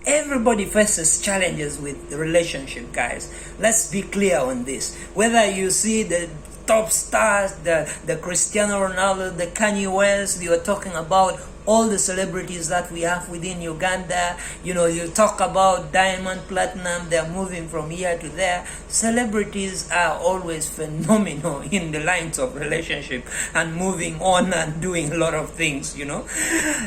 Everybody faces challenges with the relationship, guys. Let's be clear on this. Whether you see the top stars, the Cristiano Ronaldo, the Kanye West, you're talking about all the celebrities that we have within Uganda. You talk about diamond, platinum, they're moving from here to there. Celebrities are always phenomenal in the lines of relationship and moving on and doing a lot of things,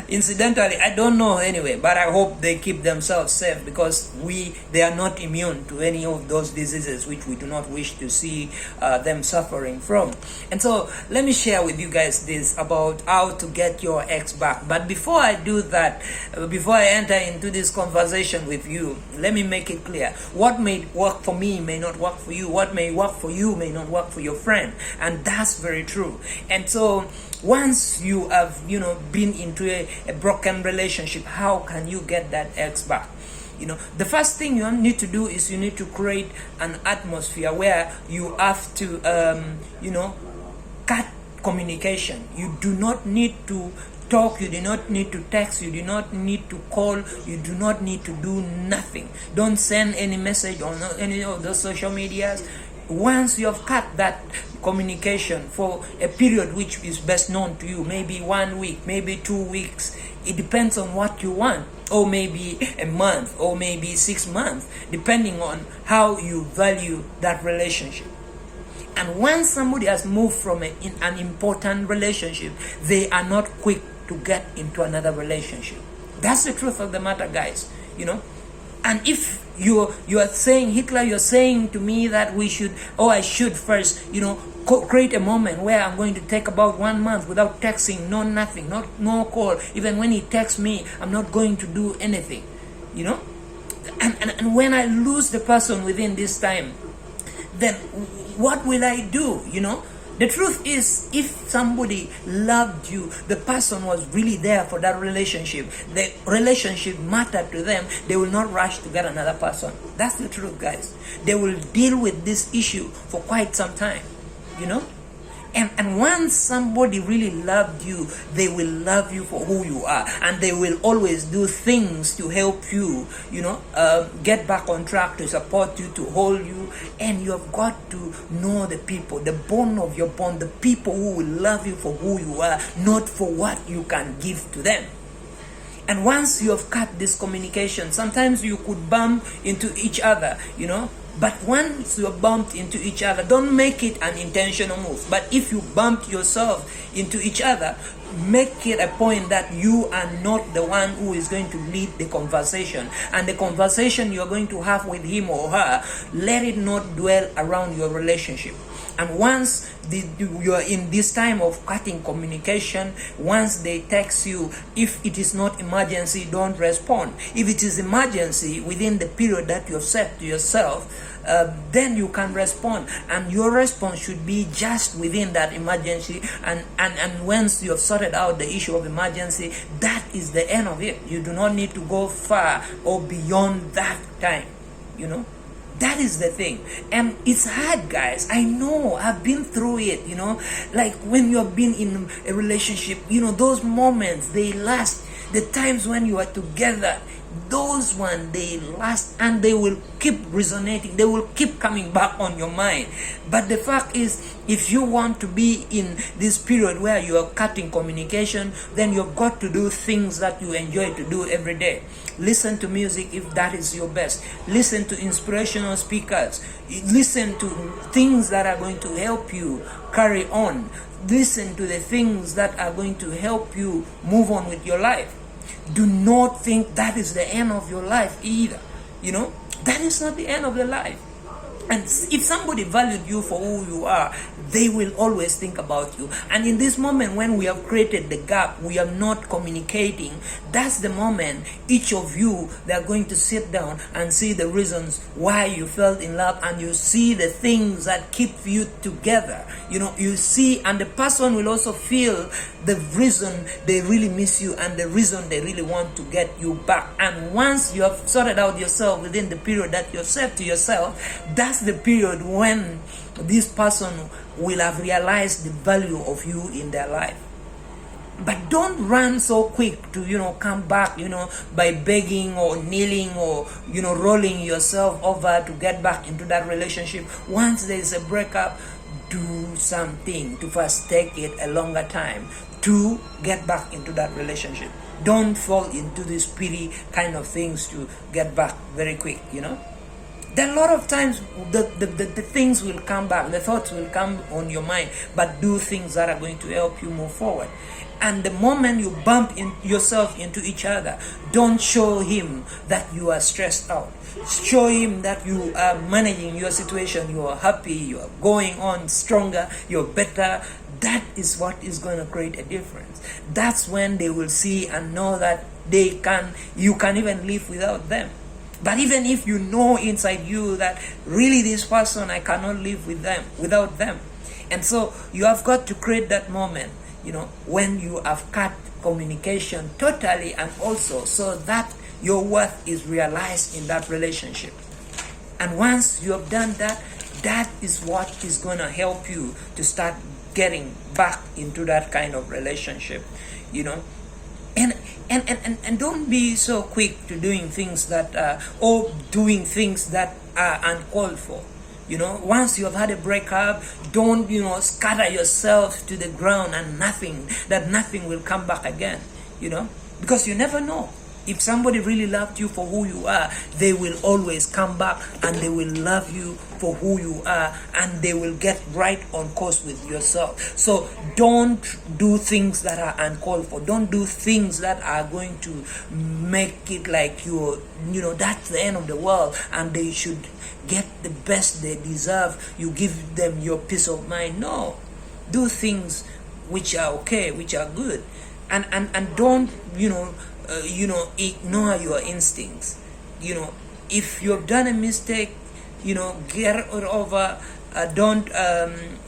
Incidentally, I don't know anyway, but I hope they keep themselves safe, because they are not immune to any of those diseases which we do not wish to see them suffering from. And so let me share with you guys this about how to get your ex back. But before I do that, before I enter into this conversation with you, let me make it clear. What may work for me may not work for you. What may work for you may not work for your friend. And that's very true. And so once you have, been into a broken relationship, how can you get that ex back? The first thing you need to do is you need to create an atmosphere where you have to, cut communication. You do not need to talk, you do not need to text, you do not need to call, you do not need to do nothing. Don't send any message on any of those social medias. Once you have cut that communication for a period which is best known to you, maybe 1 week, maybe 2 weeks, it depends on what you want, or maybe a month, or maybe 6 months, depending on how you value that relationship. And once somebody has moved from an important relationship, they are not quick to get into another relationship. That's the truth of the matter, guys. And if you are saying, Hitler, you're saying to me that I should first, create a moment where I'm going to take about 1 month without texting, nothing, no call. Even when he texts me, I'm not going to do anything, And when I lose the person within this time, then what will I do? The truth is, if somebody loved you, the person was really there for that relationship, the relationship mattered to them, they will not rush to get another person. That's the truth, guys. They will deal with this issue for quite some time, And once somebody really loved you, they will love you for who you are, and they will always do things to help you, get back on track, to support you, to hold you. And you have got to know the people, the bone of your bone, the people who will love you for who you are, not for what you can give to them. And once you have cut this communication, sometimes you could bump into each other, But once you bumped into each other, don't make it an intentional move. But if you bumped yourself into each other, make it a point that you are not the one who is going to lead the conversation. And the conversation you're going to have with him or her, let it not dwell around your relationship. And once you are in this time of cutting communication, once they text you, if it is not emergency, don't respond. If it is emergency within the period that you have set to yourself, then you can respond, and your response should be just within that emergency. And once you have sorted out the issue of emergency, that is the end of it. You do not need to go far or beyond that time. That is the thing. And it's hard, guys. I know. I've been through it, Like when you have been in a relationship, those moments, they last. The times when you are together, those ones, they last, and they will keep resonating. They will keep coming back on your mind. But the fact is, if you want to be in this period where you are cutting communication, then you've got to do things that you enjoy to do every day. Listen to music if that is your best. Listen to inspirational speakers. Listen to things that are going to help you carry on. Listen to the things that are going to help you move on with your life. Do not think that is the end of your life either. That is not the end of the life. And if somebody valued you for who you are, they will always think about you. And in this moment when we have created the gap, we are not communicating, that's the moment each of you, they are going to sit down and see the reasons why you felt in love, and you see the things that keep you together. You see, and the person will also feel the reason they really miss you and the reason they really want to get you back. And once you have sorted out yourself within the period that you've set to yourself, that's the period when this person will have realized the value of you in their life. But don't run so quick to, come back, by begging or kneeling or, rolling yourself over to get back into that relationship. Once there is a breakup, do something to first take it a longer time to get back into that relationship. Don't fall into these pity kind of things to get back very quick, There are a lot of times the things will come back, the thoughts will come on your mind, but do things that are going to help you move forward. And the moment you bump yourself into each other, don't show him that you are stressed out. Show him that you are managing your situation, you are happy, you are going on stronger, you're better. That is what is going to create a difference. That's when they will see and know that you can even live without them. But even if you know inside you that really this person, I cannot live without them. And so you have got to create that moment, when you have cut communication totally, and also so that your worth is realized in that relationship. And once you have done that, that is what is going to help you to start getting back into that kind of relationship, And don't be so quick to doing things that doing things that are uncalled for. Once you have had a breakup, don't scatter yourself to the ground and nothing will come back again. Because you never know. If somebody really loved you for who you are, they will always come back and they will love you for who you are, and they will get right on course with yourself. So don't do things that are uncalled for. Don't do things that are going to make it like that's the end of the world and they should get the best they deserve. You give them your peace of mind. No. Do things which are okay, which are good. And don't, ignore your instincts. If you have done a mistake, get it over. Don't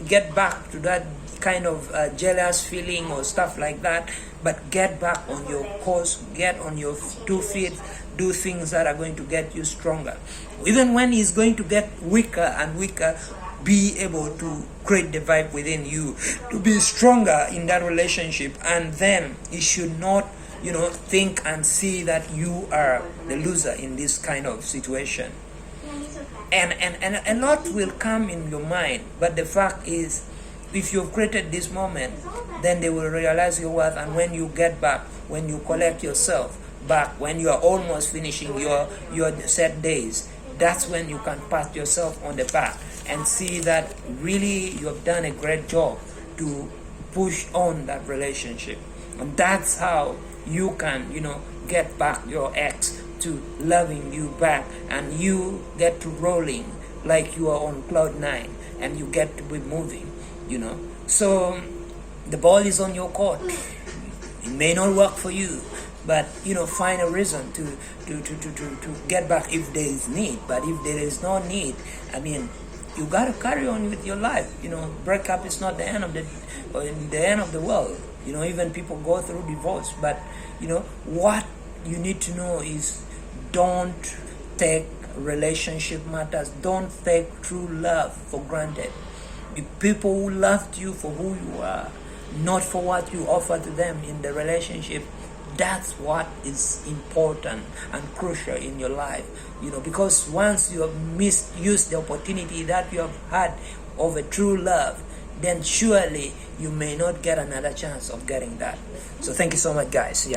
get back to that kind of jealous feeling or stuff like that, but get back on your course, get on your 2 feet, do things that are going to get you stronger. Even when he's going to get weaker and weaker, be able to create the vibe within you to be stronger in that relationship. And then you should not think and see that you are the loser in this kind of situation. And a lot will come in your mind, but the fact is, if you've created this moment, then they will realize your worth. And when you get back, when you collect yourself back, when you are almost finishing your set days, that's when you can pat yourself on the back and see that really you have done a great job to push on that relationship. And that's how you can, get back your ex to loving you back, and you get to rolling like you are on cloud 9 and you get to be moving, So the ball is on your court. It may not work for you, but find a reason to get back if there is need. But if there is no need, you gotta carry on with your life. Breakup is not the end of the world. Even people go through divorce, but what you need to know is, don't take relationship matters, don't take true love for granted. The people who loved you for who you are, not for what you offer to them in the relationship, that's what is important and crucial in your life. Because once you have misused the opportunity that you have had of a true love, then surely you may not get another chance of getting that. So thank you so much, guys. Yeah.